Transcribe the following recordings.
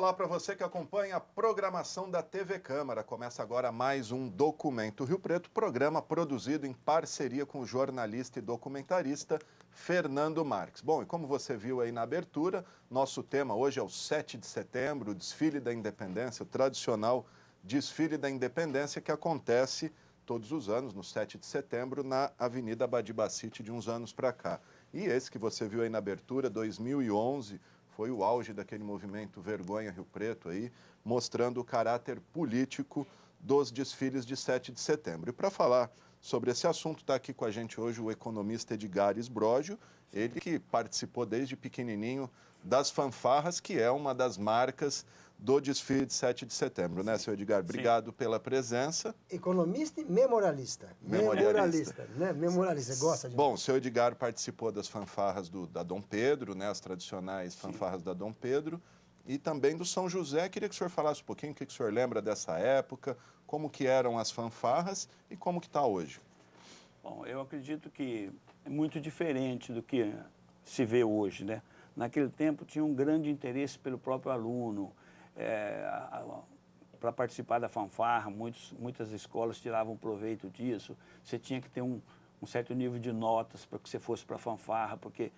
Olá para você que acompanha a programação da TV Câmara. Começa agora mais um Documento Rio Preto, programa produzido em parceria com o jornalista e documentarista Fernando Marques. Bom, e como você viu aí na abertura, nosso tema hoje é o 7 de setembro, o desfile da independência, o tradicional desfile da independência que acontece todos os anos, no 7 de setembro, na Avenida Badibacite, de uns anos para cá. E esse que você viu aí na abertura, 2011, foi o auge daquele movimento Vergonha Rio Preto aí, mostrando o caráter político dos desfiles de 7 de setembro. E para falar sobre esse assunto, está aqui com a gente hoje o economista Edgar Esbrógio, ele que participou desde pequenininho das fanfarras, que é uma das marcas do desfile de 7 de setembro, né, seu Edgar? Obrigado pela presença. Economista e memorialista. Memorialista, né? Memorialista, você gosta de... Bom, o seu Edgar participou das fanfarras da Dom Pedro, né, as tradicionais fanfarras da Dom Pedro, e também do São José. Queria que o senhor falasse um pouquinho o que o senhor lembra dessa época, como que eram as fanfarras e como que está hoje. Bom, eu acredito que é muito diferente do que se vê hoje, né? Naquele tempo tinha um grande interesse pelo próprio aluno, para participar da fanfarra, muitas escolas tiravam proveito disso. Você tinha que ter um certo nível de notas para que você fosse para a fanfarra, porque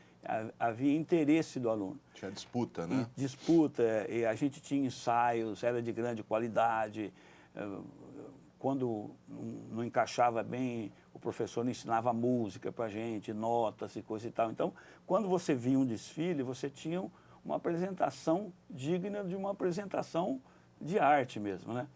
havia interesse do aluno. Tinha disputa, né? E disputa, e a gente tinha ensaios, era de grande qualidade. Quando não encaixava bem, o professor não ensinava música para a gente, notas e coisa e tal. Então, quando você via um desfile, você tinha uma apresentação digna de uma apresentação de arte mesmo, né?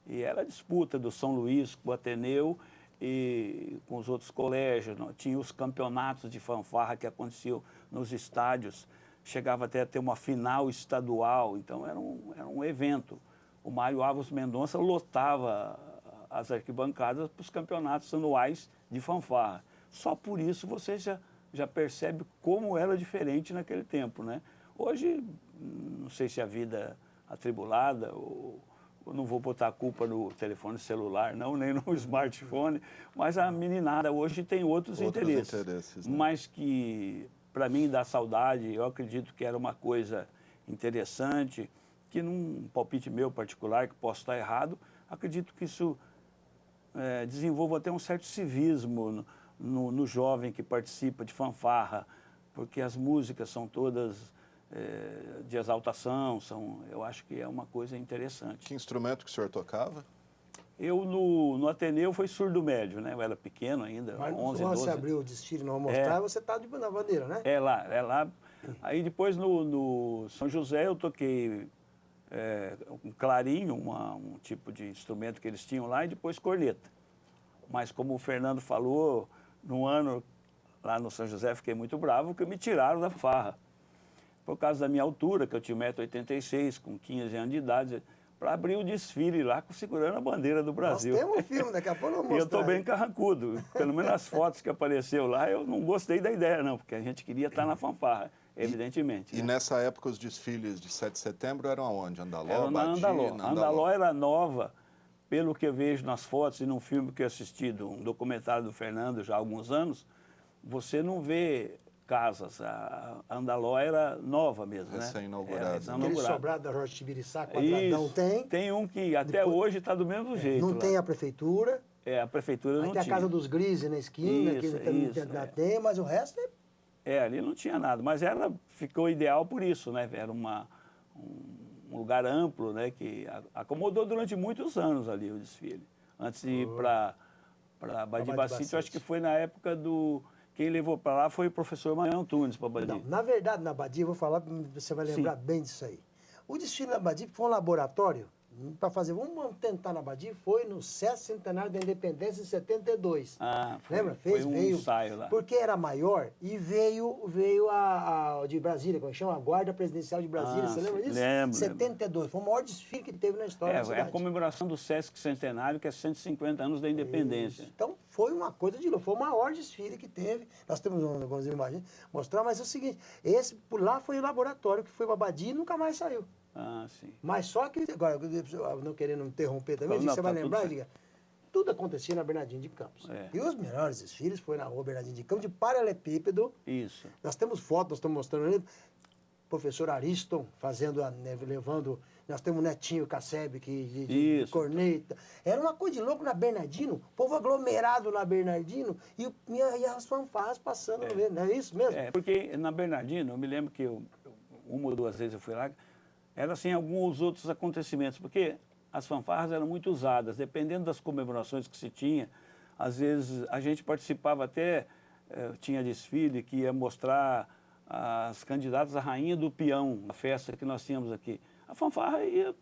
E era a disputa do São Luís com o Ateneu e com os outros colégios. Tinha os campeonatos de fanfarra que aconteciam nos estádios, chegava até a ter uma final estadual, então era um evento. O Mário Alves Mendonça lotava as arquibancadas para os campeonatos anuais de fanfarra. Só por isso você já percebe como era diferente naquele tempo, né? Hoje, não sei se a vida atribulada, ou não vou botar a culpa no telefone celular, não, nem no smartphone, mas a meninada hoje tem outros interesses, né? Mas que, para mim, dá saudade. Eu acredito que era uma coisa interessante, que num palpite meu particular, que posso estar errado, acredito que isso desenvolva até um certo civismo no jovem que participa de fanfarra, porque as músicas são todas de exaltação, eu acho que é uma coisa interessante. Que instrumento que o senhor tocava? Eu, no Ateneu, foi surdo médio, né? Eu era pequeno ainda, mas 11, quando 12. você abriu o desfile, não vou mostrar, você está na bandeira, né? É lá. Aí depois no São José eu toquei um clarinho, um tipo de instrumento que eles tinham lá, e depois corneta. Mas como o Fernando falou, no ano lá no São José fiquei muito bravo porque me tiraram da farra. Por causa da minha altura, que eu tinha 1,86 m, com 15 anos de idade, para abrir o desfile lá, segurando a bandeira do Brasil. Nós temos um filme, daqui a pouco eu vou mostrar. E eu estou bem carrancudo. Pelo menos as fotos que apareceu lá, eu não gostei da ideia, não, porque a gente queria estar na fanfarra, evidentemente. E nessa época os desfiles de 7 de setembro eram aonde? Andaló, era na Badi? Andaló. Andaló era nova, pelo que eu vejo nas fotos e num filme que eu assisti, um documentário do Fernando já há alguns anos, você não vê casas. A Andaló era nova mesmo, né? Recém-inaugurada. Aquele sobrado da Jorge Tibiriçá, quadradão, tem. Tem um que até hoje está do mesmo jeito. Não lá. tem a prefeitura. A prefeitura não tinha. Aí tem a Casa dos Grises na esquina, que também tem, mas o resto ali não tinha nada. Mas ficou ideal por isso, né? Era um lugar amplo, né? Que acomodou durante muitos anos ali o desfile. Antes de ir para Badibacite, eu acho que foi na época do... Quem levou para lá foi o professor Manuel Antunes para Badi. Não, na verdade, na Badi, eu vou falar, você vai lembrar bem disso aí. O desfile na Badi foi um laboratório para fazer, vamos tentar na Badi, foi no SESC Centenário da Independência em 72. Lembra? Foi um ensaio lá. Porque era maior e veio de Brasília, como chama? A Guarda Presidencial de Brasília, você lembra disso? Lembro. 72, foi o maior desfile que teve na história da cidade. É a comemoração do SESC Centenário, que é 150 anos da independência. Isso. Então, foi uma coisa de louco, foi o maior desfile que teve. Nós temos algumas imagens mostrar, mas é o seguinte, esse por lá foi o laboratório que foi para Badi e nunca mais saiu. Sim. Mas só que, agora, não querendo interromper também, você vai lembrar, diga, tudo acontecia na Bernardino de Campos. E os melhores desfiles foi na rua Bernardino de Campos, de paralelepípedo. Isso. Nós temos fotos, nós estamos mostrando ali, professor Ariston levando Nós temos o Netinho Cassebe, de corneta. Era uma coisa de louco na Bernardino, o povo aglomerado na Bernardino e as fanfarras passando no meio. Não é isso mesmo? É, porque na Bernardino, eu me lembro que uma ou duas vezes eu fui lá, era assim alguns outros acontecimentos, porque as fanfarras eram muito usadas, dependendo das comemorações que se tinha, às vezes a gente participava até, tinha desfile que ia mostrar as candidatas à Rainha do Peão, a festa que nós tínhamos aqui. A fanfarra ia,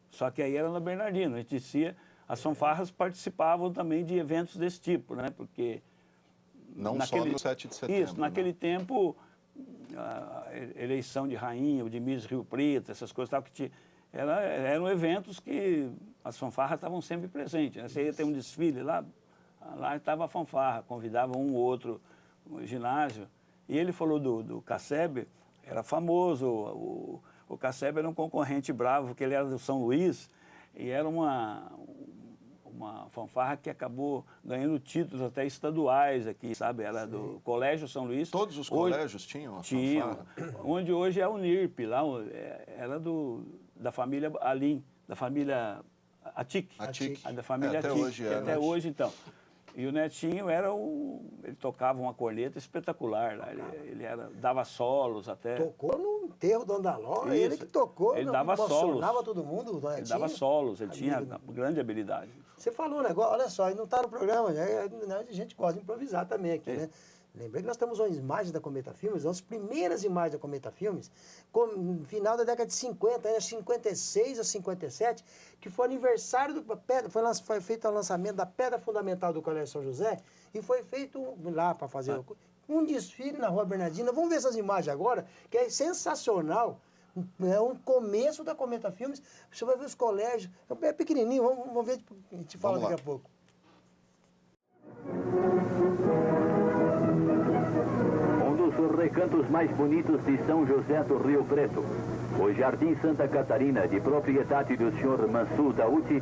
só que aí era na Bernardino, a gente dizia, as fanfarras participavam também de eventos desse tipo, né? Porque... Não só no 7 de setembro. Isso, naquele tempo, a eleição de rainha, o de Miss Rio Preto, essas coisas tal, que tinha, eram eventos que as fanfarras estavam sempre presentes. Né? Você ia ter um desfile lá estava a fanfarra, convidava um ou outro no ginásio. E ele falou do Cassebe, era famoso, o Cassebe era um concorrente bravo, porque ele era do São Luís, e era uma fanfarra que acabou ganhando títulos até estaduais aqui, sabe? Era do Colégio São Luís. Todos os colégios tinham a fanfarra? Onde hoje é o NIRP, lá era da família Alim, da família Atic. Da família até Atic. Hoje é, até hoje, então. E o Netinho ele tocava uma corneta espetacular, lá. Ele dava solos até. Tocou no enterro do Andaló, ele que tocou, ele dava emocionava solos. todo mundo. O Netinho, ele dava solos, ele tinha grande habilidade. Você falou um negócio, olha só, não está no programa, a gente gosta de improvisar também aqui, né? Lembrei que nós temos umas imagens da Cometa Filmes, as primeiras imagens da Cometa Filmes, no final da década de 50, 56 a 57, que foi aniversário foi feito o lançamento da Pedra Fundamental do Colégio São José, e foi feito lá para fazer um desfile na Rua Bernardina. Vamos ver essas imagens agora, que é sensacional. É um começo da Cometa Filmes. Você vai ver os colégios, é pequenininho, vamos ver, a gente fala daqui a pouco. Os recantos mais bonitos de São José do Rio Preto. O Jardim Santa Catarina, de propriedade do Sr. Mansur Daúti,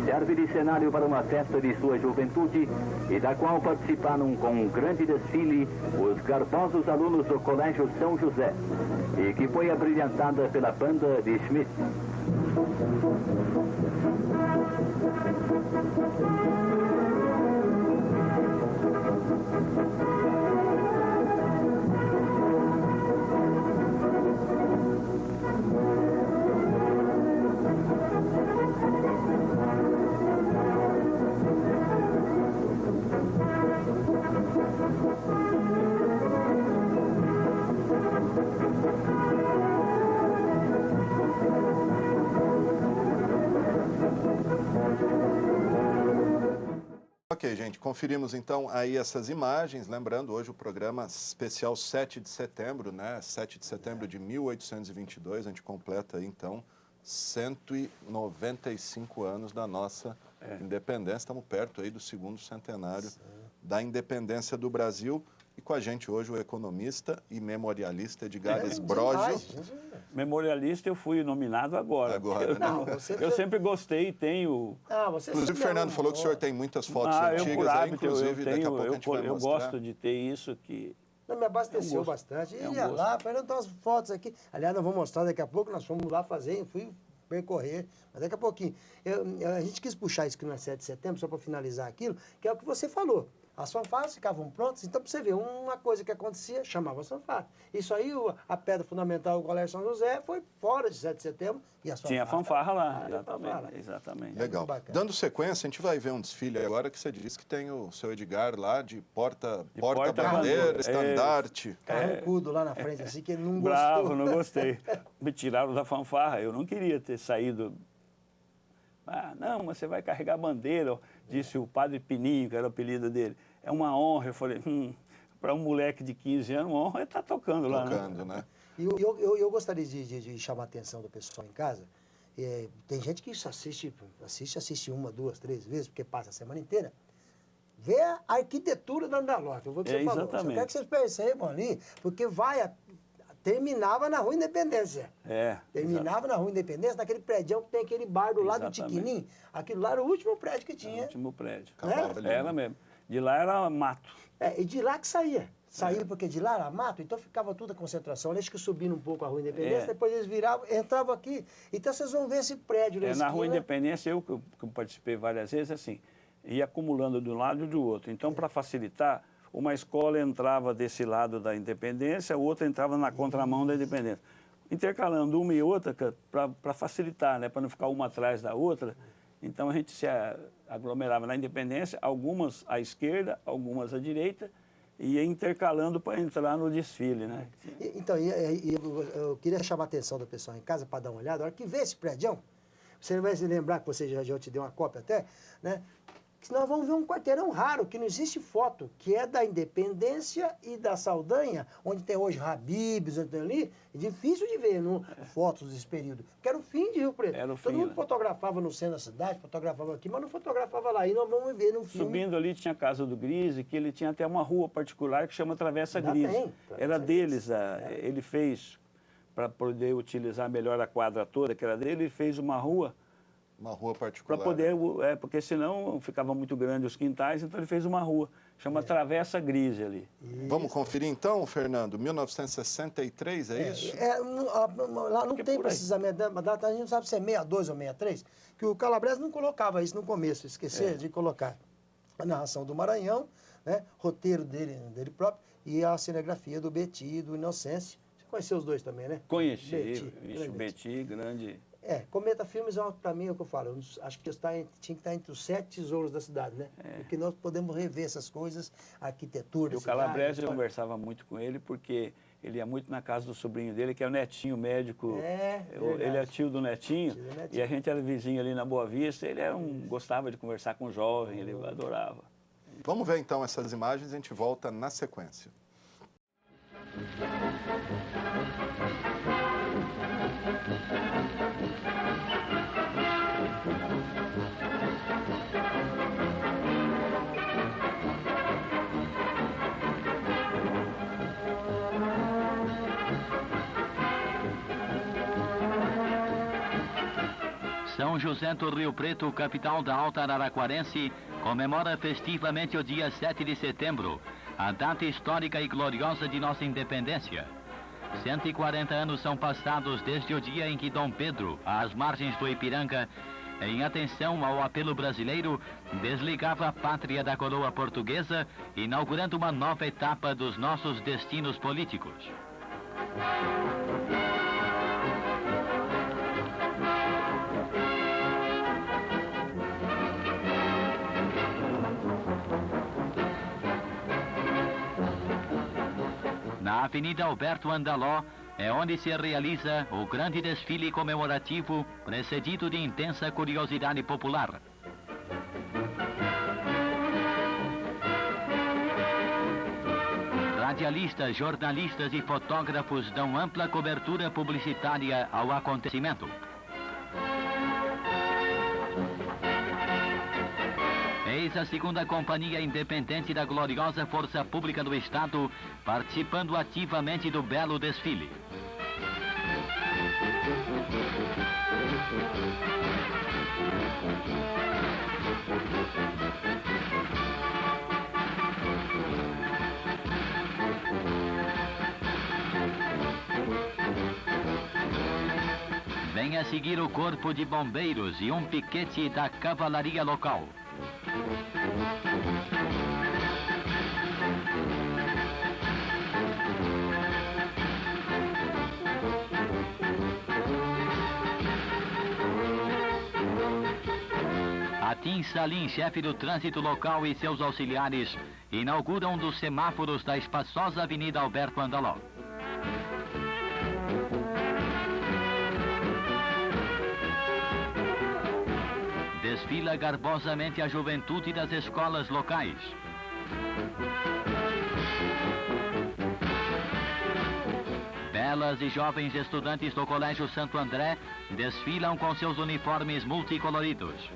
serve de cenário para uma festa de sua juventude e da qual participaram com um grande desfile os garbosos alunos do Colégio São José e que foi abrilhantada pela banda de Schmidt. Ok, gente, conferimos então aí essas imagens, lembrando hoje o programa especial 7 de setembro, né? 7 de setembro de 1822, a gente completa aí então 195 anos da nossa independência, estamos perto aí do segundo centenário da independência do Brasil. E com a gente hoje o economista e memorialista Edgar Esbrógio. Memorialista eu fui nominado agora. Eu sempre gostei e tenho... Inclusive o Fernando falou que o senhor tem muitas fotos antigas, por hábito, inclusive daqui a pouco a gente vai mostrar. Eu gosto de ter isso que... Me abasteceu bastante. E ia lá, Fernando, tem umas fotos aqui. Aliás, nós vamos mostrar daqui a pouco, nós fomos lá fazer, fui percorrer, mas daqui a pouquinho. A gente quis puxar isso que não é 7 de setembro, só para finalizar aquilo, que é o que você falou. As fanfarras ficavam prontas, então para você ver, uma coisa que acontecia, chamava as fanfarras. Isso aí, a pedra fundamental do Colégio São José foi fora de 7 de setembro e as fanfarras. Tinha fanfarra lá, exatamente. Legal. Dando sequência, a gente vai ver um desfile agora que você disse que tem o seu Edgar lá de porta-bandeira, estandarte. Carrancudo lá na frente, assim, que ele não gostou. Bravo, não gostei. Me tiraram da fanfarra, eu não queria ter saído... não, mas você vai carregar a bandeira, disse o padre Pininho, que era o apelido dele. É uma honra. Eu falei, para um moleque de 15 anos, uma honra é estar tocando lá. Tocando, né? E eu gostaria de chamar a atenção do pessoal em casa. Tem gente que assiste 1, 2, 3 vezes, porque passa a semana inteira. Vê a arquitetura da Andaló, que você falou. Exatamente. Eu quero que vocês percebam ali, porque terminava na Rua Independência. Terminava na Rua Independência, naquele prédio que tem aquele bar do lado do Tiquinim. Aquilo lá era o último prédio que tinha. O último prédio. Era mesmo. De lá era mato. E de lá que saía. Saíram porque de lá era mato, então ficava toda a concentração. Eles que subindo um pouco a Rua Independência, depois eles viravam, entravam aqui. Então vocês vão ver esse prédio na esquina. Na Rua Independência, eu que participei várias vezes, assim, ia acumulando de um lado e do outro. Então, para facilitar, uma escola entrava desse lado da Independência, a outra entrava na contramão da Independência. Intercalando uma e outra para facilitar, né? Para não ficar uma atrás da outra. Então, a gente se aglomerava na Independência, algumas à esquerda, algumas à direita, e ia intercalando para entrar no desfile, né? Então, eu queria chamar a atenção do pessoal em casa para dar uma olhada. A hora que vê esse prédio, você vai se lembrar que você já te deu uma cópia até, né? Que nós vamos ver um quarteirão raro, que não existe foto, que é da Independência e da Saldanha, onde tem hoje Habib's, onde tem ali, é difícil de ver fotos desse período, que era o fim de Rio Preto. Era o Todo fim, mundo né? fotografava no centro da cidade, fotografava aqui, mas não fotografava lá. E nós vamos ver no filme. Subindo ali tinha a Casa do Grise, que ele tinha até uma rua particular que chama Travessa Ainda Grise. tem, Era deles, ele fez, para poder utilizar melhor a quadra toda, que era dele, ele fez uma rua particular. para poder, porque senão ficava muito grande os quintais, então ele fez uma rua, chama Travessa Grise ali. Vamos conferir então, Fernando, 1963, é isso? Lá não tem precisamente a data, a gente não sabe se é 62 ou 63, que o Calabrese não colocava isso no começo, esquecer de colocar a narração do Maranhão, né, roteiro dele próprio, e a cinegrafia do Betty e do Inocêncio. Você conheceu os dois também, né? Conheci, Betty, grande... Cometa Filmes, para mim, é o que eu falo. Eu acho que tinha que estar entre os 7 tesouros da cidade, né? Porque nós podemos rever essas coisas, a arquitetura. E o Calabrese, eu conversava muito com ele, porque ele ia muito na casa do sobrinho dele, que é o Netinho, médico. Ele é tio do Netinho, e a gente era vizinho ali na Boa Vista. Ele gostava de conversar com o jovem, ele adorava. Vamos ver então essas imagens, a gente volta na sequência. São José do Rio Preto, capital da Alta Araraquarense, comemora festivamente o dia 7 de setembro, a data histórica e gloriosa de nossa independência. 140 anos são passados desde o dia em que Dom Pedro, às margens do Ipiranga, em atenção ao apelo brasileiro, desligava a pátria da coroa portuguesa, inaugurando uma nova etapa dos nossos destinos políticos. Na Avenida Alberto Andaló é onde se realiza o grande desfile comemorativo, precedido de intensa curiosidade popular. Radialistas, jornalistas e fotógrafos dão ampla cobertura publicitária ao acontecimento. Eis a segunda companhia independente da gloriosa Força Pública do Estado, participando ativamente do belo desfile. Vem a seguir o Corpo de Bombeiros e um piquete da cavalaria local. Atim Salim, chefe do trânsito local, e seus auxiliares inauguram um dos semáforos da espaçosa Avenida Alberto Andaló. Desfila garbosamente a juventude das escolas locais. Belas e jovens estudantes do Colégio Santo André desfilam com seus uniformes multicoloridos.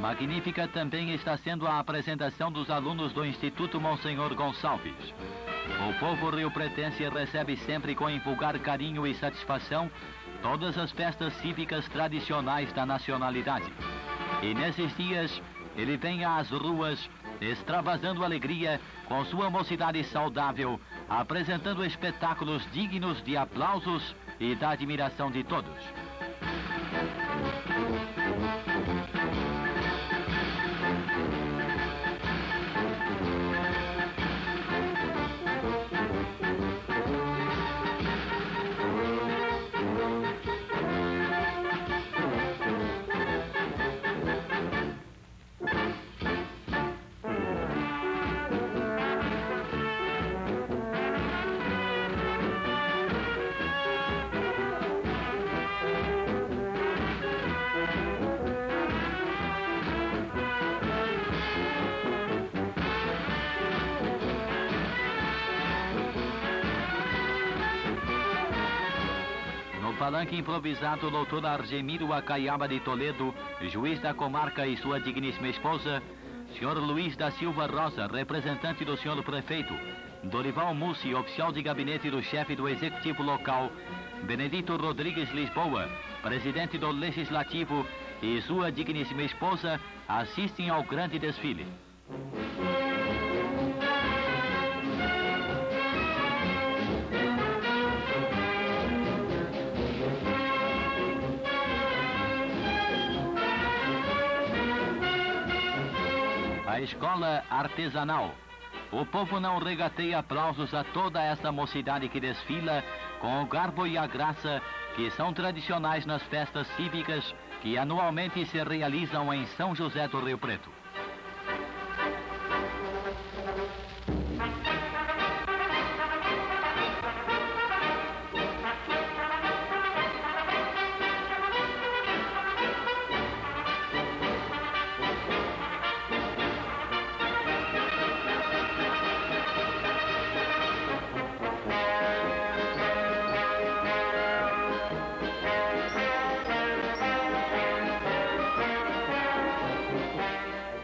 magnífica também está sendo a apresentação dos alunos do Instituto Monsenhor Gonçalves. O povo riopretense recebe sempre com invulgar carinho e satisfação todas as festas cívicas tradicionais da nacionalidade. E nesses dias, ele vem às ruas, extravasando alegria com sua mocidade saudável, apresentando espetáculos dignos de aplausos e da admiração de todos. Palanque improvisado, o doutor Argemiro Acaiaba de Toledo, juiz da comarca, e sua digníssima esposa, senhor Luiz da Silva Rosa, representante do senhor prefeito, Dorival Mussi, oficial de gabinete do chefe do executivo local, Benedito Rodrigues Lisboa, presidente do legislativo, e sua digníssima esposa assistem ao grande desfile. A escola artesanal. O povo não regateia aplausos a toda essa mocidade que desfila com o garbo e a graça que são tradicionais nas festas cívicas que anualmente se realizam em São José do Rio Preto.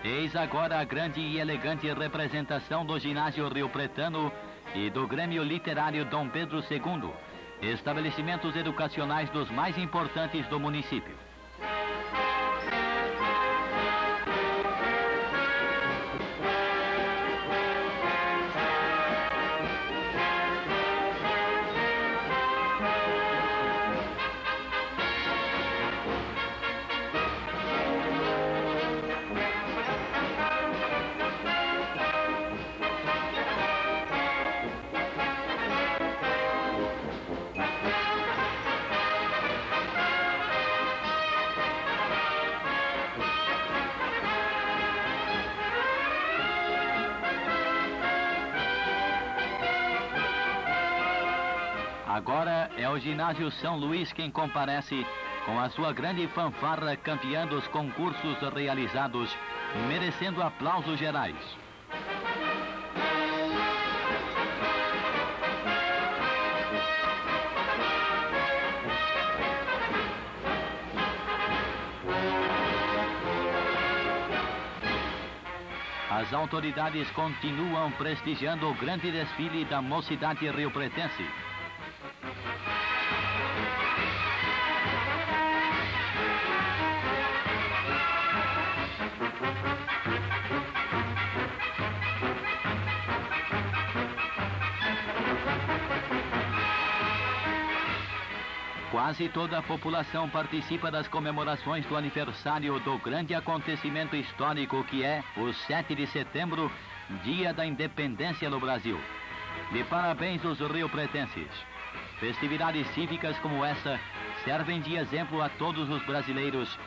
Eis agora a grande e elegante representação do ginásio riopretano e do Grêmio Literário Dom Pedro II, estabelecimentos educacionais dos mais importantes do município. Agora é o ginásio São Luís quem comparece com a sua grande fanfarra campeã dos concursos realizados, merecendo aplausos gerais. As autoridades continuam prestigiando o grande desfile da mocidade riopretense. Quase toda a população participa das comemorações do aniversário do grande acontecimento histórico que é o 7 de setembro, Dia da Independência no Brasil. De parabéns aos riopretenses. Festividades cívicas como essa servem de exemplo a todos os brasileiros,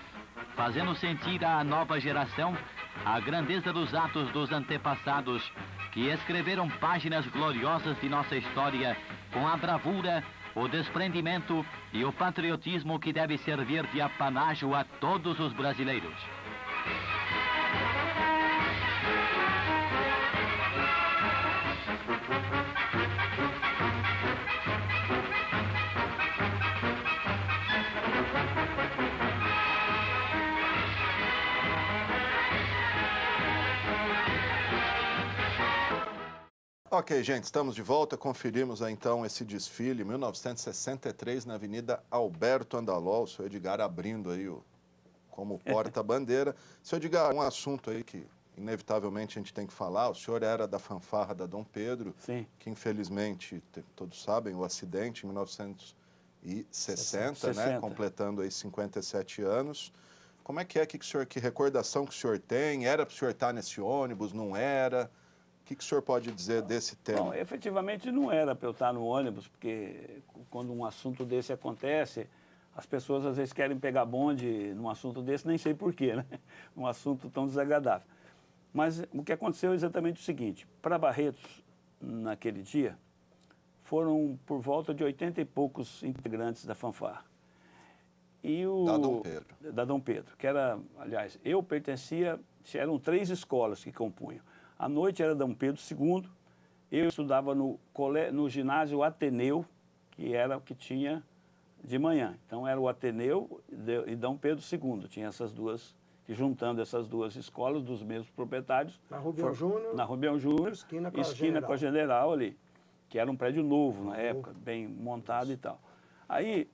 fazendo sentir à nova geração a grandeza dos atos dos antepassados que escreveram páginas gloriosas de nossa história com a bravura, o desprendimento e o patriotismo que deve servir de apanágio a todos os brasileiros. Ok, gente, estamos de volta. Conferimos então esse desfile, 1963, na Avenida Alberto Andaló, o senhor Edgar abrindo aí como porta-bandeira. Senhor Edgar, um assunto aí que inevitavelmente a gente tem que falar. O senhor era da fanfarra da Dom Pedro, Sim. que infelizmente, todos sabem, o acidente em 1960, né? Completando aí 57 anos. Como é que senhor, que recordação que o senhor tem? Era para o senhor estar nesse ônibus, não era? O que o senhor pode dizer desse tema? Bom, efetivamente não era para eu estar no ônibus, porque quando um assunto desse acontece, as pessoas às vezes querem pegar bonde num assunto desse, nem sei porquê, né? Um assunto tão desagradável. Mas o que aconteceu é exatamente o seguinte: para Barretos, naquele dia, foram por volta de 80 e poucos integrantes da fanfarra. Da Dom Pedro. Da Dom Pedro, que era, aliás, eu pertencia, eram 3 escolas que compunham. À noite era Dom Pedro II, eu estudava no ginásio Ateneu, que era o que tinha de manhã. Então era o Ateneu e Dom Pedro II, tinha essas duas, que juntando essas duas escolas dos mesmos proprietários. Na Rubião Júnior. Na Rubião Júnior, esquina com a General ali, que era um prédio novo na época, bem montado e tal. Aí,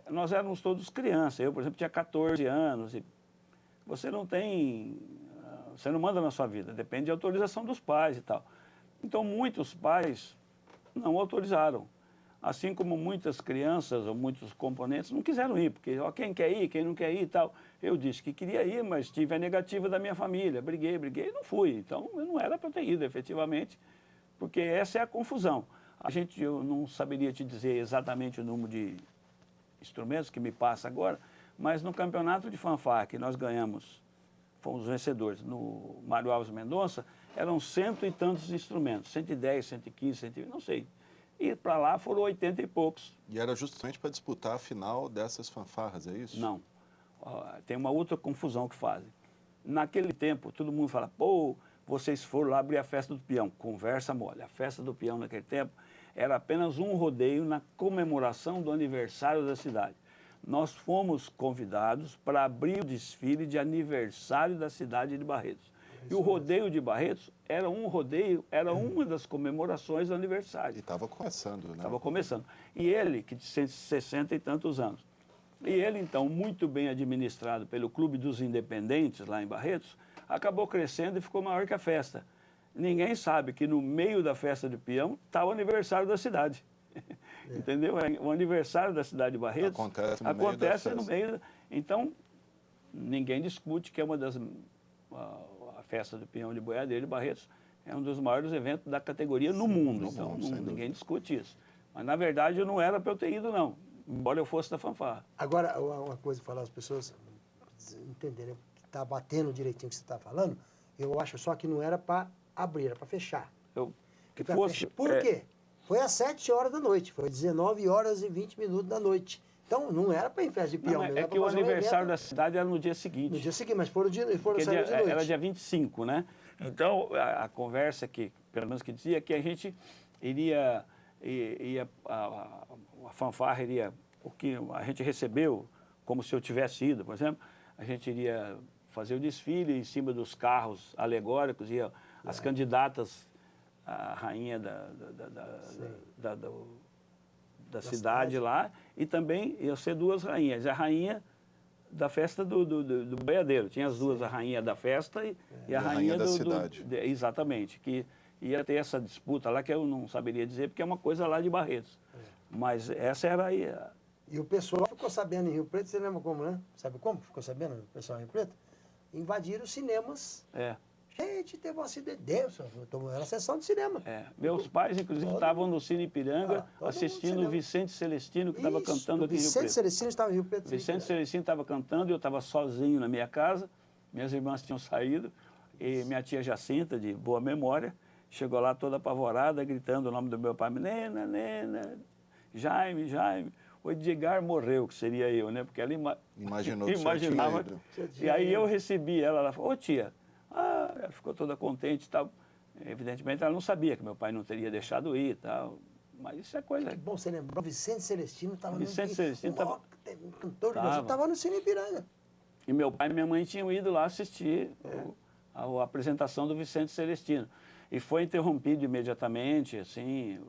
nós éramos todos crianças. Eu, por exemplo, tinha 14 anos. E você não manda na sua vida, depende de autorização dos pais e tal. Então, muitos pais não autorizaram. Assim como muitas crianças ou muitos componentes não quiseram ir, porque quem quer ir, quem não quer ir e tal. Eu disse que queria ir, mas tive a negativa da minha família. Briguei e não fui. Então, eu não era para ter ido, efetivamente, porque essa é a confusão. Eu não saberia te dizer exatamente o número de instrumentos que me passa agora, mas no campeonato de fanfarra que nós ganhamos, fomos vencedores, no Mário Alves Mendonça, eram 100 e tantos instrumentos, 110, 115, 120, não sei. E para lá foram 80 e poucos. E era justamente para disputar a final dessas fanfarras, é isso? Não. Tem uma outra confusão que fazem. Naquele tempo, todo mundo fala, pô, vocês foram lá abrir a festa do peão. Conversa mole. A festa do peão naquele tempo era apenas um rodeio na comemoração do aniversário da cidade. Nós fomos convidados para abrir o desfile de aniversário da cidade de Barretos. E o rodeio de Barretos era uma das comemorações do aniversário. E estava começando, né? Estava começando. E ele, que tinha 60 e tantos anos, e ele, então, muito bem administrado pelo Clube dos Independentes, lá em Barretos, acabou crescendo e ficou maior que a festa. Ninguém sabe que no meio da festa de peão está o aniversário da cidade. Entendeu? O aniversário da cidade de Barretos acontece no meio. Então, ninguém discute que é uma das... A festa do peão de boiadeiro de Barretos é um dos maiores eventos da categoria no mundo. Então, ninguém discute isso. Mas, na verdade, eu não era para eu ter ido, não. Embora eu fosse da fanfarra. Agora, uma coisa para falar as pessoas entenderem que está batendo direitinho o que você está falando, eu acho só que não era para abrir, era para fechar. Por quê? Foi às 7 horas da noite, foi 19 horas e 20 minutos da noite. Então, não era para ir em festa de peão. É que o aniversário da cidade era no dia seguinte. No dia seguinte, mas foram sair de noite. Era dia 25, né? Então, a conversa que, pelo menos que dizia, que a gente a fanfarra iria, o que a gente recebeu, como se eu tivesse ido, por exemplo, a gente iria fazer o desfile em cima dos carros alegóricos, as candidatas, a rainha da cidade lá, e também iam ser 2 rainhas. A rainha da festa do boiadeiro. Tinha as duas, a rainha da festa e a rainha da cidade. Exatamente, que ia ter essa disputa lá, que eu não saberia dizer, porque é uma coisa lá de Barretos. Mas essa era aí. E o pessoal ficou sabendo em Rio Preto, você lembra como, né? Sabe como ficou sabendo o pessoal em Rio Preto? Invadiram os cinemas. Gente, teve um acidente. Era a sessão de cinema. Meus pais, inclusive, estavam no Cine Ipiranga assistindo o Vicente Celestino, que estava cantando aqui em Rio Preto. Vicente Celestino estava em Rio Preto. Vicente Celestino estava cantando e eu estava sozinho na minha casa. Minhas irmãs tinham saído. E minha tia Jacinta, de boa memória, chegou lá toda apavorada, gritando o nome do meu pai. Nena, Nena, Jaime, Jaime. O Edgar morreu, que seria eu, né? Porque ela imaginava. E aí eu recebi ela falou, ô tia, ela ficou toda contente e tal. Evidentemente ela não sabia que meu pai não teria deixado ir e tal. Mas isso é coisa... Que bom, você lembrou, Vicente Celestino estava no... Vicente Celestino estava... Um cantor estava no Cine Ipiranga. E meu pai e minha mãe tinham ido lá assistir a apresentação do Vicente Celestino. E foi interrompido imediatamente, assim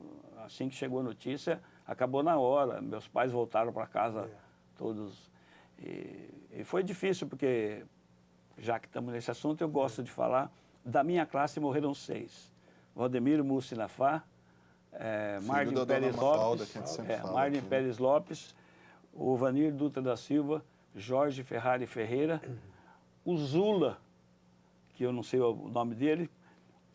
que chegou a notícia, acabou na hora. Meus pais voltaram para casa todos. E foi difícil, porque, já que estamos nesse assunto, eu gosto de falar. Da minha classe morreram 6. Valdemiro Mussinafá, Marlin Pérez Lopes, o Vanir Dutra da Silva, Jorge Ferrari Ferreira, o Zula, que eu não sei o nome dele,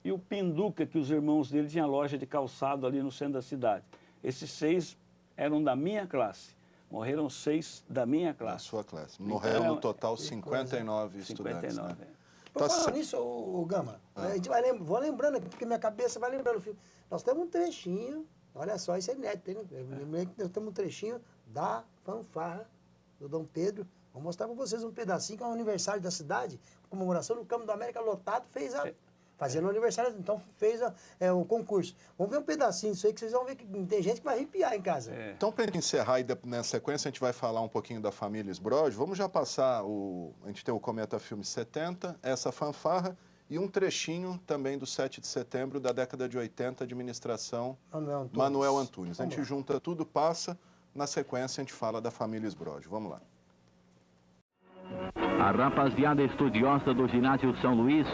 e o Pinduca, que os irmãos dele tinham loja de calçado ali no centro da cidade. Esses 6 eram da minha classe. Morreram 6 da minha classe. Da sua classe. Morreram no total 59 estudantes. 59, né? Por falar nisso, o Gama, a gente vou lembrando aqui, porque minha cabeça vai lembrando o filme. Nós temos um trechinho, olha só, isso é neto, hein? Eu lembrei que nós temos um trechinho da fanfarra do Dom Pedro. Vou mostrar para vocês um pedacinho, que é o aniversário da cidade, comemoração no Campo da América lotado, fazendo o aniversário, então fez o concurso. Vamos ver um pedacinho disso aí, que vocês vão ver que tem gente que vai arrepiar em casa. Então, para encerrar, e na sequência a gente vai falar um pouquinho da família Sbroj. Vamos já passar, a gente tem o Cometa Filme 70, essa fanfarra, e um trechinho também do 7 de setembro da década de 80, administração Manuel Antunes. A gente junta tudo, passa, na sequência a gente fala da família Sbroj. Vamos lá. A rapaziada estudiosa do Ginásio São Luís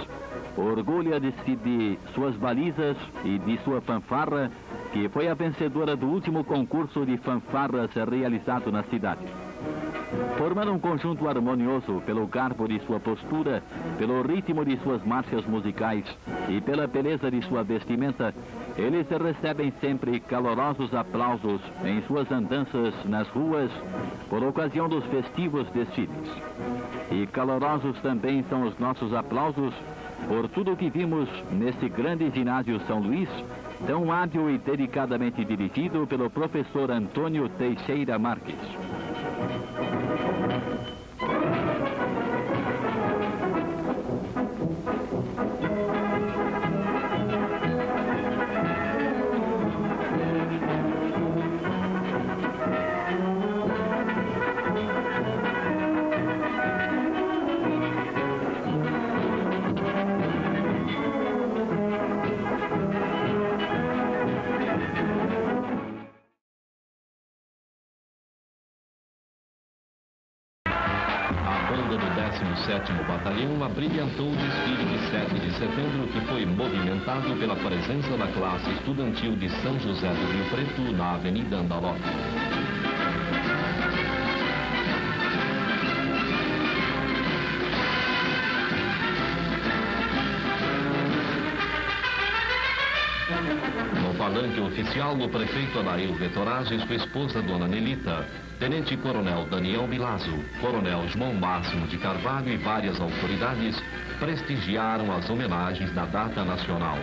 orgulha-se de suas balizas e de sua fanfarra, que foi a vencedora do último concurso de fanfarras realizado na cidade. Formando um conjunto harmonioso pelo garbo de sua postura, pelo ritmo de suas marchas musicais e pela beleza de sua vestimenta, eles recebem sempre calorosos aplausos em suas andanças nas ruas por ocasião dos festivos desfiles. E calorosos também são os nossos aplausos por tudo o que vimos nesse grande ginásio São Luís, tão hábil e dedicadamente dirigido pelo professor Antônio Teixeira Marques. O 7º Batalhão abrilhantou o desfile de 7 de setembro, que foi movimentado pela presença da classe estudantil de São José do Rio Preto na Avenida Andalote. No palanque oficial, o prefeito Adair Vetorazzo e sua esposa, Dona Nelita, Tenente-Coronel Daniel Milazzo, Coronel João Máximo de Carvalho e várias autoridades prestigiaram as homenagens da data nacional.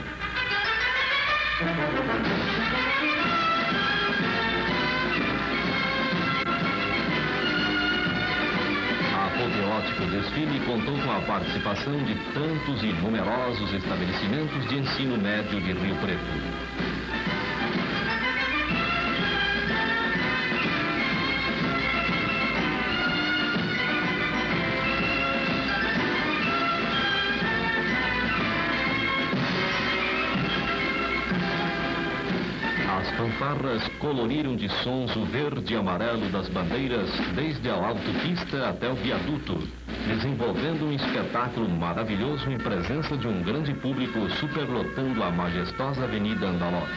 A apoteótico desfile contou com a participação de tantos e numerosos estabelecimentos de ensino médio de Rio Preto. As fanfarras coloriram de sons o verde e amarelo das bandeiras desde a autopista até o viaduto, desenvolvendo um espetáculo maravilhoso em presença de um grande público superlotando a majestosa Avenida Andalote.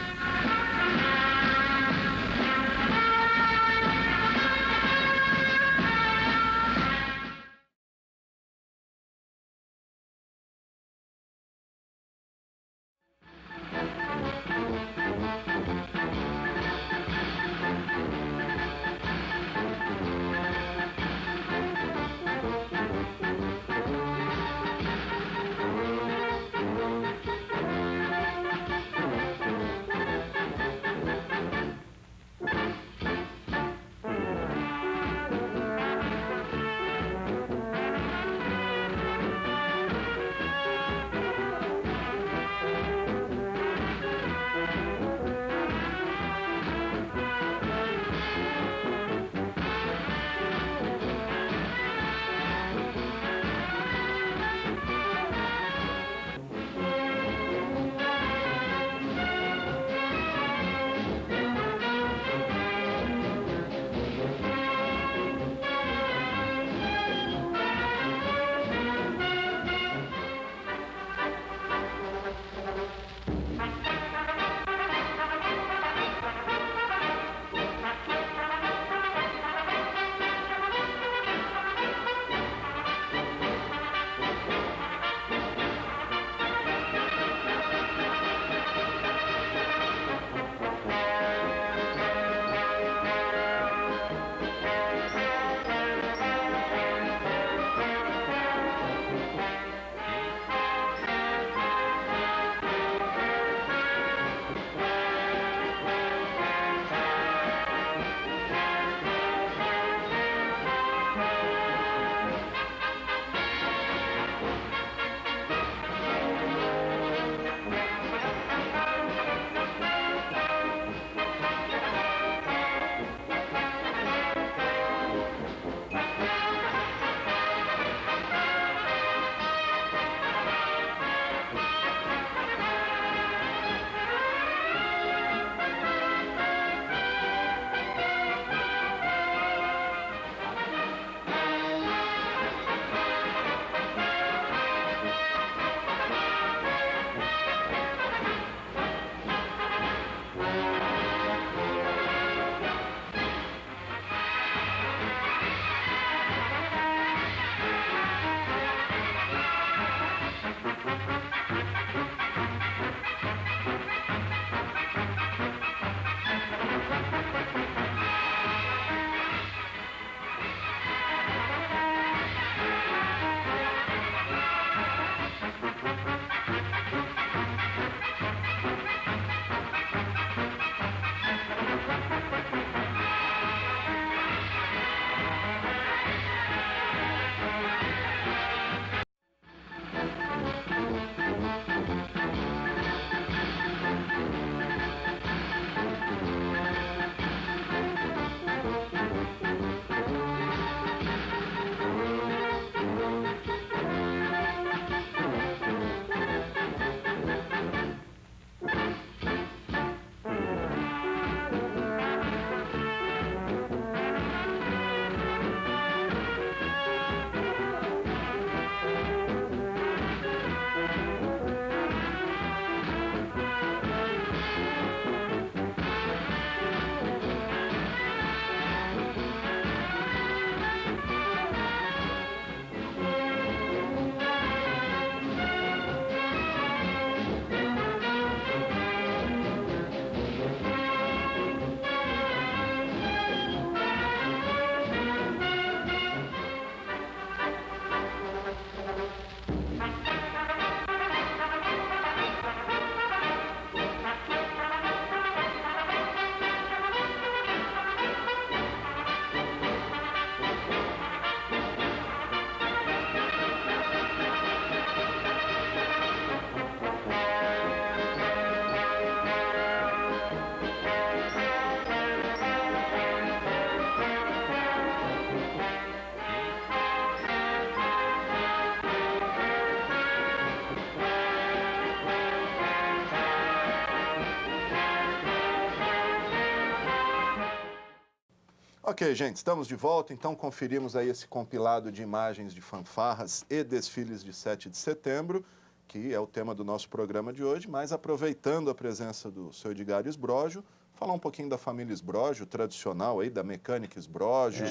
Ok, gente, estamos de volta. Então, conferimos aí esse compilado de imagens de fanfarras e desfiles de 7 de setembro, que é o tema do nosso programa de hoje, mas aproveitando a presença do seu Edgário Esbrógio, falar um pouquinho da família Esbrógio, tradicional aí, da Mecânica Esbrógio,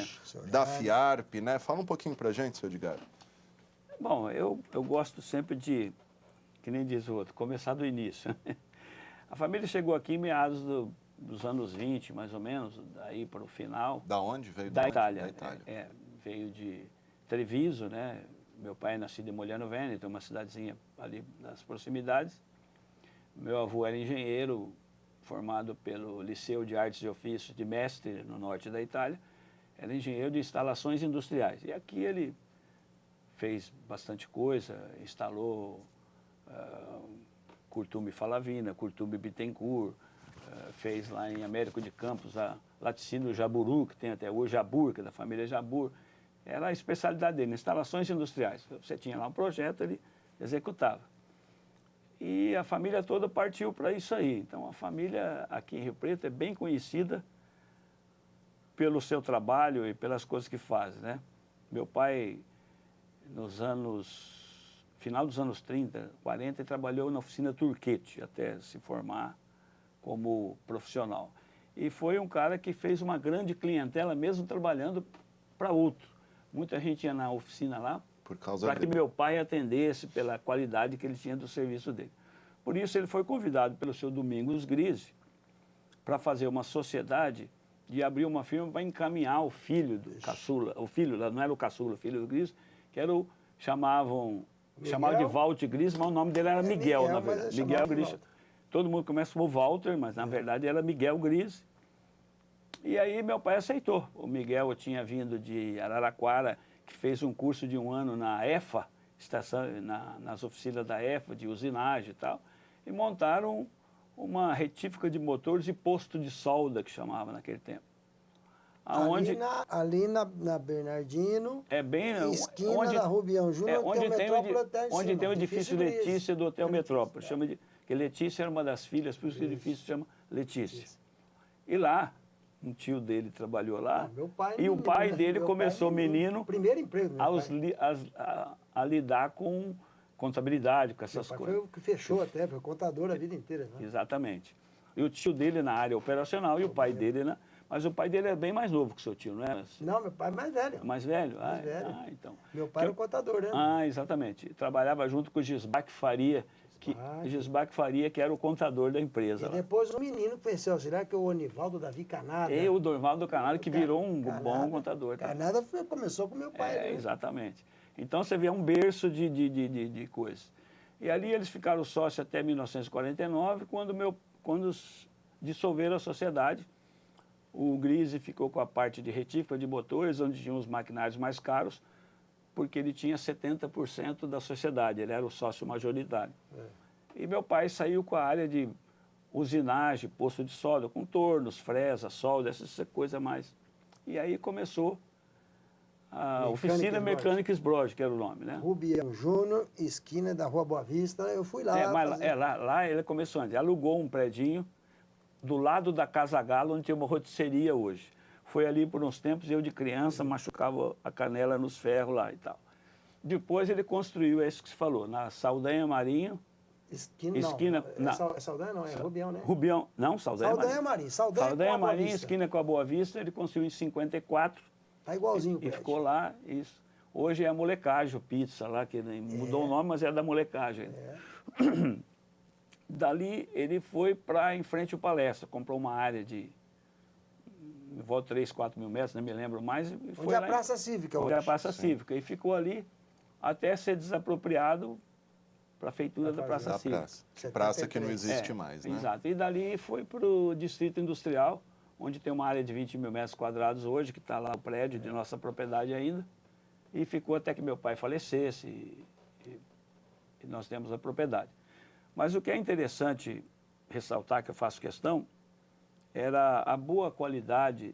da Fiarp, né? Fala um pouquinho pra gente, seu Edgário. Bom, eu gosto sempre de, que nem diz o outro, começar do início. A família chegou aqui em meados dos anos 20, mais ou menos, daí para o final. Da onde veio? Da Itália. Da Itália. Veio de Treviso, né? Meu pai é nascido em Mogliano Veneto, uma cidadezinha ali nas proximidades. Meu avô era engenheiro, formado pelo Liceu de Artes e Ofícios de Mestre, no norte da Itália. Era engenheiro de instalações industriais. E aqui ele fez bastante coisa, instalou Curtume Falavina, Curtume Bittencourt, fez lá em Américo de Campos a Laticínio Jaburu, que tem até hoje, Jabur, que é da família Jabur. Era a especialidade dele, instalações industriais. Você tinha lá um projeto, ele executava. E a família toda partiu para isso aí. Então, a família aqui em Rio Preto é bem conhecida pelo seu trabalho e pelas coisas que faz, né? Meu pai, final dos anos 30, 40, ele trabalhou na oficina Turquete, até se formar como profissional. E foi um cara que fez uma grande clientela, mesmo trabalhando para outro. Muita gente ia na oficina lá para que meu pai atendesse pela qualidade que ele tinha do serviço dele. Por isso, ele foi convidado pelo seu Domingos Grise para fazer uma sociedade de abrir uma firma para encaminhar o filho do caçula, o filho, não era o caçula, o filho do Grise, que era chamavam de Walter Grise, mas o nome dele era Miguel, na verdade. Miguel Grise. Todo mundo começa como Walter, mas na verdade era Miguel Grise. E aí meu pai aceitou. O Miguel tinha vindo de Araraquara, que fez um curso de 1 ano na EFA, nas oficinas da EFA, de usinagem e tal, e montaram uma retífica de motores e posto de solda, que chamava naquele tempo. Aonde, ali na Bernardino, esquina da Rubião Júnior, onde tem o edifício Letícia do Hotel Metrópole. Que Letícia era uma das filhas, por isso que o edifício se chama Letícia. E lá, um tio dele trabalhou lá, e o pai dele começou, menino, primeiro emprego a lidar com contabilidade, com essas coisas. Foi o que fechou até, foi contador a vida inteira. Né? Exatamente. E o tio dele na área operacional e o pai dele na... Mas o pai dele é bem mais novo que o seu tio, não é? Não, meu pai é mais velho. Mais velho? Mais velho. Então. Meu pai era um contador, né? Exatamente. Trabalhava junto com o Gisbac Faria, que era o contador da empresa. E depois um menino conheceu auxiliar, que é o Onivaldo Davi Canada. O Onivaldo Canada, que virou um bom contador. Canada começou com meu pai. Né? Exatamente. Então, você vê um berço de coisas. E ali eles ficaram sócios até 1949, quando dissolveram a sociedade. O Grise ficou com a parte de retífica de motores, onde tinham os maquinários mais caros, porque ele tinha 70% da sociedade, ele era o sócio majoritário. E meu pai saiu com a área de usinagem, poço de solda, com tornos, fresa, solda, essa coisa mais. E aí começou a Oficina Mecânica Esbrógio, que era o nome, né? Rubião Júnior, esquina da Rua Boa Vista, eu fui lá. Lá ele começou antes, alugou um predinho do lado da Casa Galo, onde tem uma rotisseria hoje. Foi ali por uns tempos, eu de criança machucava a canela nos ferros lá e tal. Depois ele construiu esse que se falou, na Saldanha Marinho. Esquina não. Saldanha não, é Rubião, né? Rubião, não, Saldanha Marinho. Saldanha Marinho, esquina com a Boa Vista, ele construiu em 54. Tá igualzinho. E ficou lá, isso. Hoje é a Molecagem, Pizza lá, que mudou o nome, mas é da Molecagem. Dali ele foi para em frente ao Palestra, comprou uma área de 3, 4 mil metros, não me lembro mais. E foi a Praça Cívica hoje. Onde é a Praça Cívica. E ficou ali até ser desapropriado para a feitura da Praça Cívica. Praça que não existe mais, né? Exato. E dali foi para o Distrito Industrial, onde tem uma área de 20 mil metros quadrados hoje, que está lá o prédio de nossa propriedade ainda. E ficou até que meu pai falecesse e nós temos a propriedade. Mas o que é interessante ressaltar, que eu faço questão, era a boa qualidade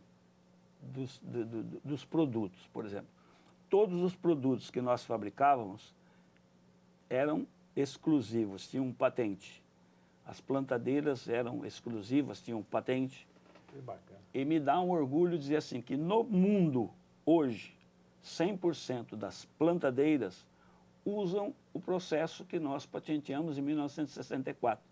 dos produtos, por exemplo. Todos os produtos que nós fabricávamos eram exclusivos, tinham patente. As plantadeiras eram exclusivas, tinham patente. Que bacana. E me dá um orgulho dizer assim, que no mundo, hoje, 100% das plantadeiras usam o processo que nós patenteamos em 1964,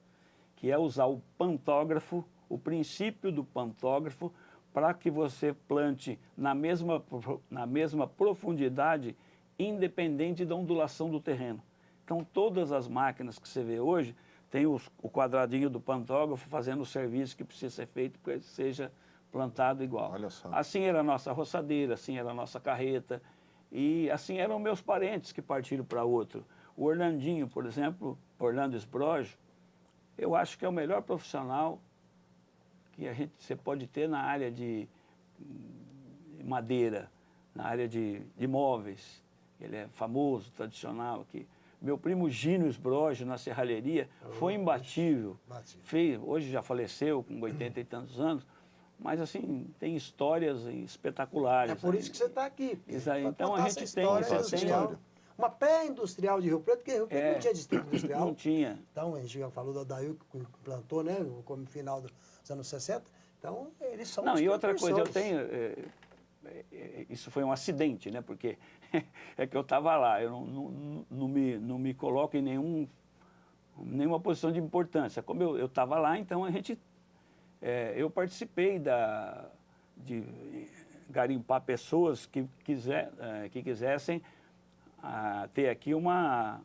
que é usar o pantógrafo, o princípio do pantógrafo, para que você plante na mesma profundidade, independente da ondulação do terreno. Então, todas as máquinas que você vê hoje, tem o quadradinho do pantógrafo fazendo o serviço que precisa ser feito para que seja plantado igual. Olha só. Assim era a nossa roçadeira, assim era a nossa carreta, e assim eram meus parentes que partiram para outro. O Orlandinho, por exemplo, Orlando Esbrojo, eu acho que é o melhor profissional que você pode ter na área de madeira, na área de móveis. Ele é famoso, tradicional aqui. Meu primo Gino Esbrojo, na serralheria, foi imbatível. Hoje já faleceu, com 80 e tantos anos, mas assim, tem histórias espetaculares. É por isso que você está aqui. Então a gente tem história. Uma pré-industrial de Rio Preto, porque Rio Preto não tinha distrito industrial. Não tinha. Então, a gente já falou do Adail, que implantou, né, no final dos anos 60. Então, eles são Não, e outra coisa, eu tenho... isso foi um acidente, né? Porque é que eu estava lá, eu não me coloco em nenhuma posição de importância. Como eu estava lá, então a gente... eu participei de garimpar pessoas que quisessem ter aqui uma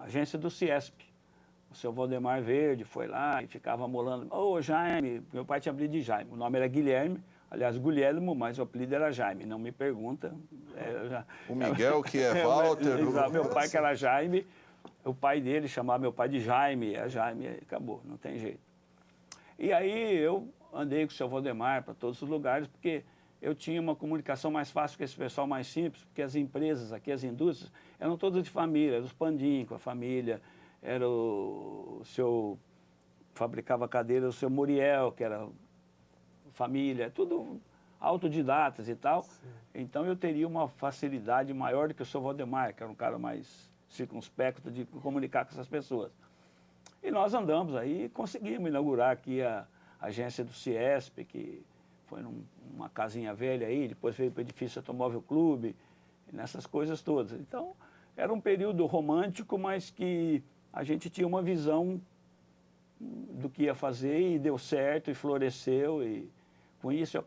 agência do CIESP. O seu Valdemar Verde foi lá e ficava molando. Ô, Jaime, meu pai tinha apelido de Jaime, o nome era Guilherme, aliás, Guilhermo, mas o apelido era Jaime, não me pergunta. O Miguel, que é Walter. Meu pai que era Jaime, o pai dele chamava meu pai de Jaime, Jaime, acabou, não tem jeito. E aí eu andei com o seu Valdemar para todos os lugares, porque eu tinha uma comunicação mais fácil com esse pessoal mais simples, porque as empresas aqui, as indústrias, eram todas de família, eram os Pandim com a família, era o seu, fabricava cadeira, o seu Muriel, que era família, tudo autodidatas e tal. Sim. Então eu teria uma facilidade maior do que o seu Valdemar, que era um cara mais circunspecto de comunicar com essas pessoas. E nós andamos aí e conseguimos inaugurar aqui a agência do CIESP, que foi numa casinha velha aí, depois veio para o edifício Automóvel Clube, nessas coisas todas. Então, era um período romântico, mas que a gente tinha uma visão do que ia fazer e deu certo e floresceu. E com isso eu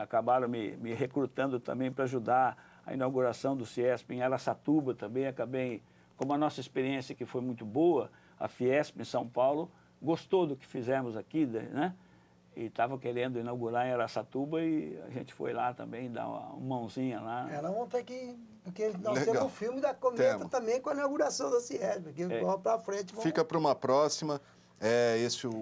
acabaram me recrutando também para ajudar a inauguração do CIESP em Araçatuba também. Acabei, como a nossa experiência que foi muito boa, a Fiesp em São Paulo gostou do que fizemos aqui, né? E estava querendo inaugurar em Araçatuba e a gente foi lá também, dar uma mãozinha lá. Ela vão ter que... Porque nós temos um filme da Cometa também com a inauguração da CIESP, porque vamos para frente. Fica para uma próxima.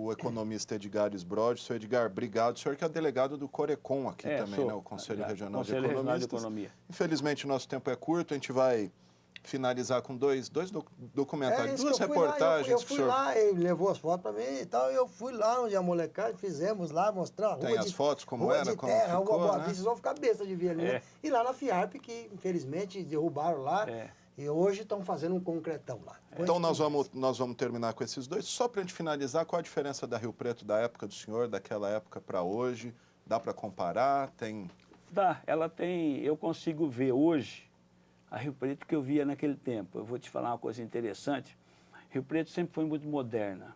O economista Edgar Esbrojo. Senhor Edgar, obrigado. O senhor que é delegado do Corecon aqui também, né? O Conselho Regional de Economia. Infelizmente, o nosso tempo é curto, a gente vai finalizar com dois documentários, duas reportagens. Eu fui lá, ele levou as fotos para mim e tal, eu fui lá onde a molecada, fizemos lá, mostrar a rua. Tem as fotos como era, como terra, ficou, Boa né? Vista, vocês vão ficar besta de ver ali, né? E lá na Fiarp, que infelizmente derrubaram lá, e hoje estão fazendo um concretão lá. Então nós vamos terminar com esses dois. Só para a gente finalizar, qual a diferença da Rio Preto da época do senhor, daquela época para hoje? Dá para comparar? Dá, ela tem, eu consigo ver hoje a Rio Preto que eu via naquele tempo. Eu vou te falar uma coisa interessante. Rio Preto sempre foi muito moderna.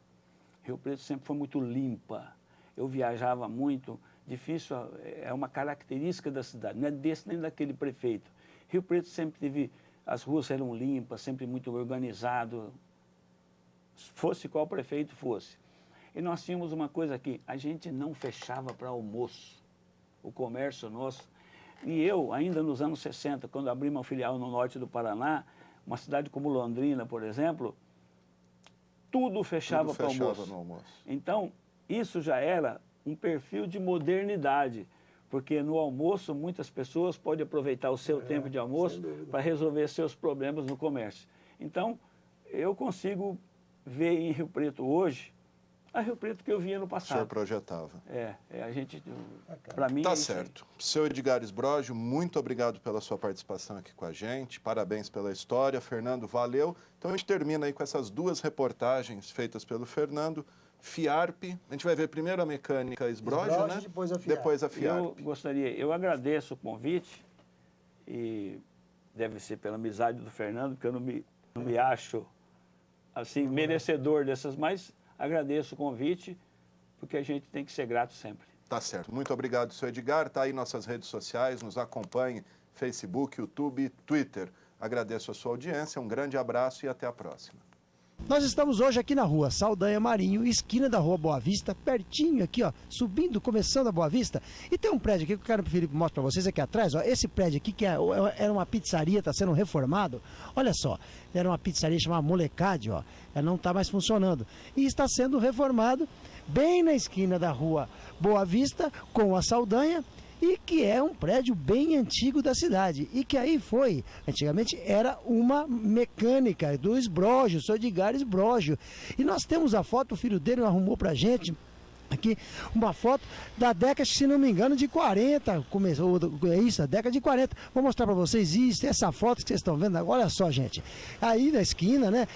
Rio Preto sempre foi muito limpa. Eu viajava muito. Difícil, é uma característica da cidade. Não é desse nem daquele prefeito. Rio Preto sempre teve... As ruas eram limpas, sempre muito organizado. Fosse qual prefeito fosse. E nós tínhamos uma coisa aqui. A gente não fechava para almoço. O comércio nosso... E eu, ainda nos anos 60, quando abri uma filial no norte do Paraná, uma cidade como Londrina, por exemplo, tudo fechava para almoço. No almoço. Então, isso já era um perfil de modernidade, porque no almoço muitas pessoas podem aproveitar o seu tempo de almoço para resolver seus problemas no comércio. Então, eu consigo ver em Rio Preto hoje A Rio Preto que eu vinha no O passado. senhor projetava. A gente, para mim... Tá certo. Seu Edgar Esbrógio, muito obrigado pela sua participação aqui com a gente, parabéns pela história. Fernando, valeu. Então a gente termina aí com essas duas reportagens feitas pelo Fernando. FIARP, a gente vai ver primeiro a mecânica Esbrógio, né? Depois a FIARP. Eu agradeço o convite e deve ser pela amizade do Fernando, porque eu não me acho assim merecedor dessas, mas agradeço o convite, porque a gente tem que ser grato sempre. Tá certo. Muito obrigado, seu Edgar. Tá aí nossas redes sociais, nos acompanhe, Facebook, YouTube, Twitter. Agradeço a sua audiência, um grande abraço e até a próxima. Nós estamos hoje aqui na rua Saldanha Marinho, esquina da rua Boa Vista, pertinho aqui, ó, subindo, começando a Boa Vista. E tem um prédio aqui que eu quero que o Felipe mostre para vocês aqui atrás, ó. Esse prédio aqui que era uma pizzaria, está sendo reformado. Olha só, era uma pizzaria chamada Molecade, ó. Ela não está mais funcionando. E está sendo reformado bem na esquina da rua Boa Vista com a Saldanha. E que é um prédio bem antigo da cidade. E que aí antigamente era uma mecânica do Esbrógio, o senhor Edgar Esbrógio. E nós temos a foto, o filho dele arrumou pra gente aqui, uma foto da década, se não me engano, de 40, começou, é isso, a década de 40. Vou mostrar para vocês isso, essa foto que vocês estão vendo agora, olha só, gente. Aí na esquina, né,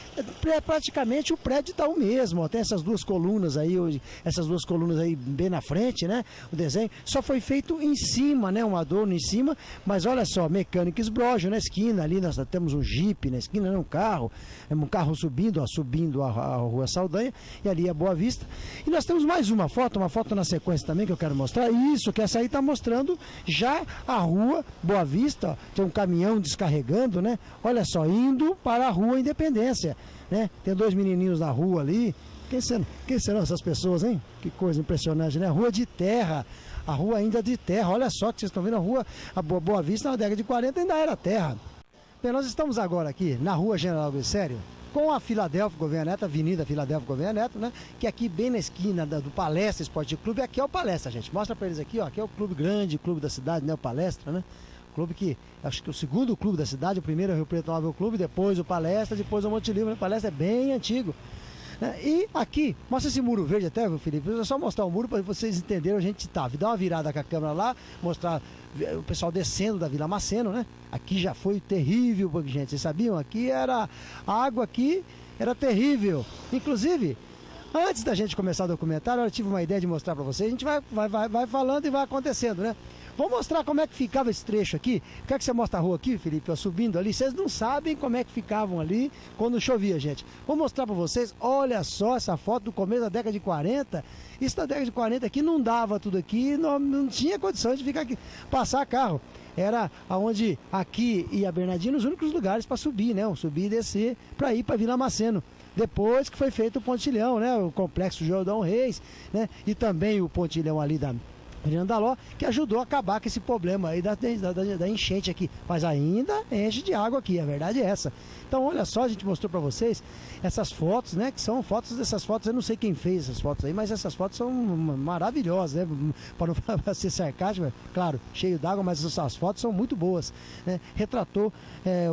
praticamente o prédio está o mesmo, ó, tem essas duas colunas aí bem na frente, né, o desenho, só foi feito em cima, né, um adorno em cima, mas olha só, mecânica Esbrógio na esquina, ali nós temos um Jeep na esquina, né, um carro subindo, ó, subindo a rua Saldanha, e ali a Boa Vista. E nós temos mais uma foto na sequência também que eu quero mostrar. Isso, que essa aí está mostrando já a rua Boa Vista, ó, tem um caminhão descarregando, né? Olha só, indo para a rua Independência, né? Tem dois menininhos na rua ali. Quem serão essas pessoas, hein? Que coisa impressionante, né? Rua de terra, a rua ainda de terra. Olha só que vocês estão vendo a Boa Vista na década de 40 ainda era terra. Bem, nós estamos agora aqui na rua General Glicério, com a Filadélfia Gouveia Neto, Avenida Filadélfia Gouveia Neto, né? Que aqui bem na esquina do Palestra Esporte Clube, aqui é o Palestra, gente. Mostra pra eles aqui, ó, aqui é o clube grande, clube da cidade, né? O Palestra, né? Clube que, acho que o segundo clube da cidade, o primeiro é o Rio Preto Móvel Clube, depois o Palestra, depois o Monte Livre. O Palestra é bem antigo. E aqui, mostra esse muro verde até, Felipe, é só mostrar o muro para vocês entenderem onde a gente tá. Dá uma virada com a câmera lá, mostrar o pessoal descendo da Vila Maceno, né? Aqui já foi terrível, porque, gente, vocês sabiam? Aqui a água aqui era terrível. Inclusive, antes da gente começar o documentário, eu tive uma ideia de mostrar para vocês. A gente vai falando e vai acontecendo, né? Vou mostrar como é que ficava esse trecho aqui. Quer que você mostre a rua aqui, Felipe? Ó, subindo ali. Vocês não sabem como é que ficavam ali quando chovia, gente. Vou mostrar para vocês. Olha só essa foto do começo da década de 40. Isso na década de 40 aqui não dava tudo aqui. Não tinha condições de ficar aqui, passar carro. Era onde aqui e a Bernardino os únicos lugares para subir, né? Subir e descer para ir para Vila Maceno. Depois que foi feito o pontilhão, né? O complexo Jordão Reis, né? E também o pontilhão ali da Daló, que ajudou a acabar com esse problema aí da enchente aqui. Mas ainda enche de água aqui, a verdade é essa. Então, olha só, a gente mostrou para vocês essas fotos, né? Que são fotos dessas fotos, eu não sei quem fez essas fotos aí, mas essas fotos são maravilhosas, né? Para não ser sarcástico, claro, cheio d'água, mas essas fotos são muito boas, né? Retratou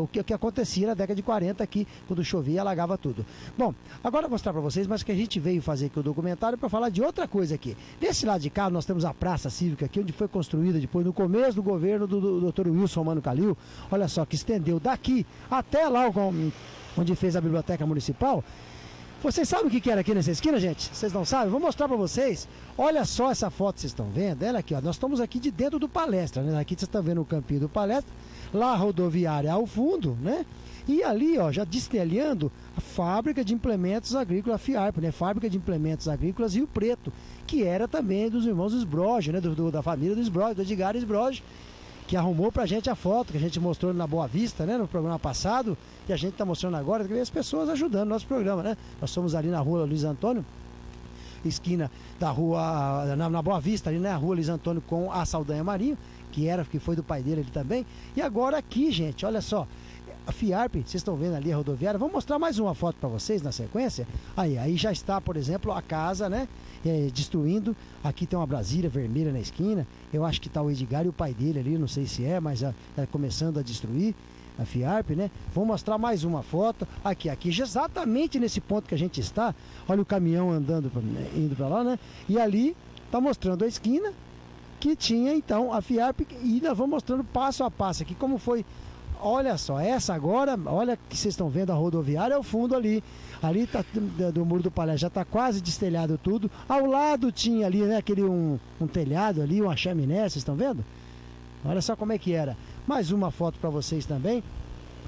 o que acontecia na década de 40 aqui, quando chovia e alagava tudo. Bom, agora eu vou mostrar para vocês, mas que a gente veio fazer aqui o documentário para falar de outra coisa aqui. Desse lado de cá, nós temos a Praça Cívica aqui, onde foi construída depois, no começo do governo do Dr. Wilson Mano Calil. Olha só, que estendeu daqui até lá onde fez a Biblioteca Municipal. Vocês sabem o que era aqui nessa esquina, gente? Vocês não sabem? Vou mostrar para vocês. Olha só essa foto que vocês estão vendo. Ela aqui, ó. Nós estamos aqui de dentro do Palestra, né? Aqui vocês estão vendo o campinho do Palestra. Lá a rodoviária ao fundo, né? E ali, ó, já destelhando a fábrica de implementos agrícolas, a FIARP, né? Fábrica de Implementos Agrícolas Rio Preto, que era também dos irmãos Esbrógio, né? Da família do Esbrógio, do Edgar Esbrógio, que arrumou pra gente a foto que a gente mostrou na Boa Vista, né? No programa passado, e a gente tá mostrando agora, que as pessoas ajudando o nosso programa, né? Nós somos ali na rua Luiz Antônio, esquina da rua, na Boa Vista, ali, né? A rua Luiz Antônio com a Saldanha Marinho, que foi do pai dele ali também. E agora aqui, gente, olha só, a FIARP, vocês estão vendo ali a rodoviária. Vou mostrar mais uma foto para vocês na sequência. Aí já está, por exemplo, a casa, né? Destruindo. Aqui tem uma Brasília vermelha na esquina. Eu acho que está o Edgar e o pai dele ali, não sei se é, mas começando a destruir. a FIARP, né? Vou mostrar mais uma foto, aqui, exatamente nesse ponto que a gente está, olha o caminhão andando, indo para lá, né? E ali está mostrando a esquina, que tinha então a FIARP, e nós vamos mostrando passo a passo aqui como foi. Olha só, essa agora, olha que vocês estão vendo a rodoviária, é o fundo ali tá do Muro do Palé, já está quase destelhado tudo. Ao lado tinha ali, né, aquele um telhado ali, uma chaminé, vocês estão vendo? Olha só como é que era. Mais uma foto para vocês também,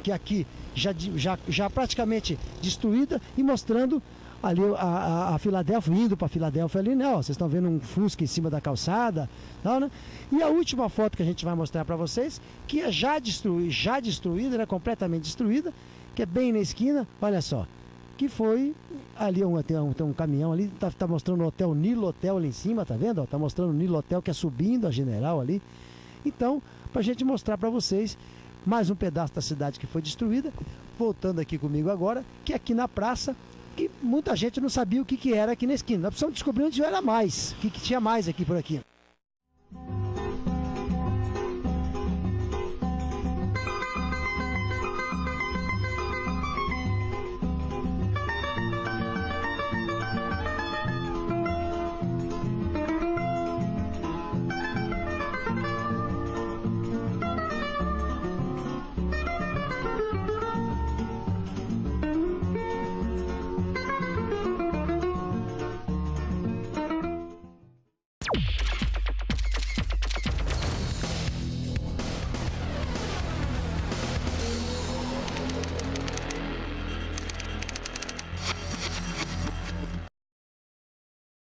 que aqui já praticamente destruída, e mostrando ali a Filadélfia, indo para Filadélfia ali, né? Ó, vocês estão vendo um Fusca em cima da calçada, tal, né? E a última foto que a gente vai mostrar para vocês, que é já destruída, né? Completamente destruída, que é bem na esquina, olha só, que foi ali tem um caminhão ali, tá mostrando o Hotel Nilo Hotel ali em cima, tá vendo? Ó, tá mostrando o Nilo Hotel, que é subindo a General ali. Então, para a gente mostrar para vocês mais um pedaço da cidade que foi destruída, voltando aqui comigo agora, que é aqui na praça, que muita gente não sabia o que era aqui na esquina. Nós precisamos descobrir onde era mais, o que tinha mais aqui por aqui.